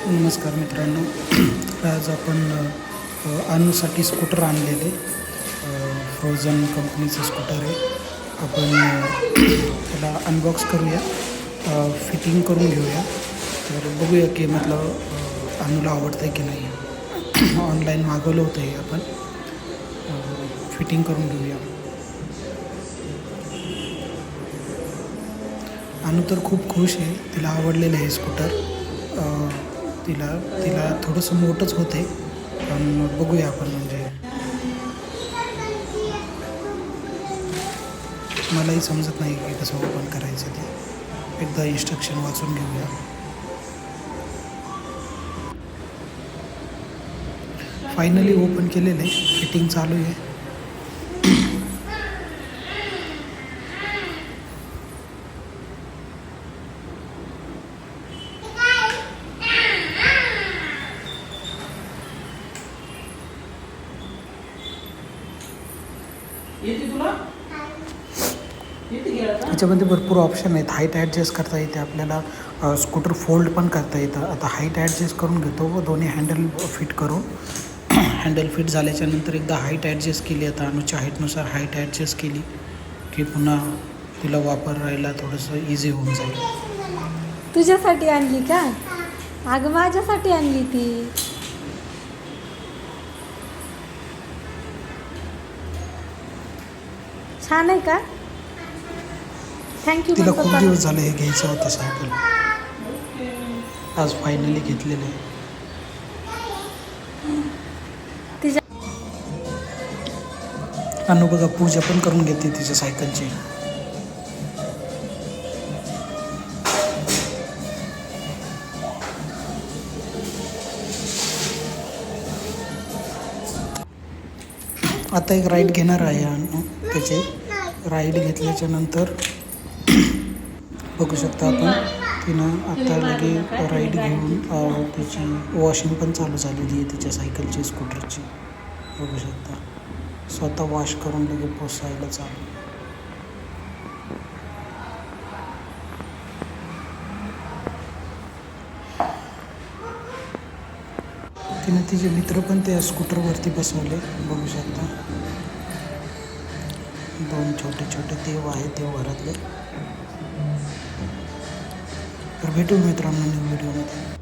नमस्कार मित्रांनो. आज आपण अनुसाठी स्कूटर आणलेले. फ्रोझन कंपनीचं स्कूटर आहे. आपण त्याला अनबॉक्स करूया, फिटिंग करून घेऊया. तर बघूया की अनुला आवडतं आहे की नाही. ऑनलाईन मागवलं होतं हे आपण. फिटिंग करून घेऊया. अनु तर खूप खुश आहे, तिला आवडलेलं आहे स्कूटर. तिला थोडंसं मोठंच होते, पण बघूया आपण. मलाही समजत नाही की कसं ओपन करायचं ते. एकदा इन्स्ट्रक्शन वाचून घेऊया. फायनली ओपन केलेलं आहे, फिटिंग चालू आहे. त्याच्यामध्ये भरपूर ऑप्शन आहेत. हाईट ॲडजस्ट करता येते आपल्याला, स्कूटर फोल्ड पण करता येतं. आता हाईट ॲडजस्ट करून घेतो व दोन्ही हँडल फिट करून. हँडल फिट झाल्याच्यानंतर एकदा हाईट ॲडजस्ट केली, आता अनुच्या हाईटनुसार हाईट ॲडजस्ट केली की पुन्हा तिला वापरायला थोडंसं इझी होऊन जाईल. तुझ्यासाठी आणली का? अगं माझ्यासाठी आणली ती. छान आहे का? थँक्यू. तिला खूप दिवस झाले हे घ्यायचं होतं सायकल. आज फायनली घेतलेलं आहे. अनु बघा पूजा पण करून घेते तिच्या सायकलची. आता एक राईड घेणार आहे अनु. त्याचे राईड घेतल्याच्या नंतर बघू शकता आपण, तिनं आता लगे राईड घेऊन त्याची वॉशिंग पण चालू झालेली आहे तिच्या सायकलची, स्कूटरची. बघू शकता स्वतः वॉश करून लगे पोसायला चालू. तिने तिचे मित्र पण त्या स्कूटरवरती बसवले. बघू शकता 2 छोटे छोटे देव आहेत देवघरातले. तर भेटू मित्रांनो न्यू व्हिडिओमध्ये.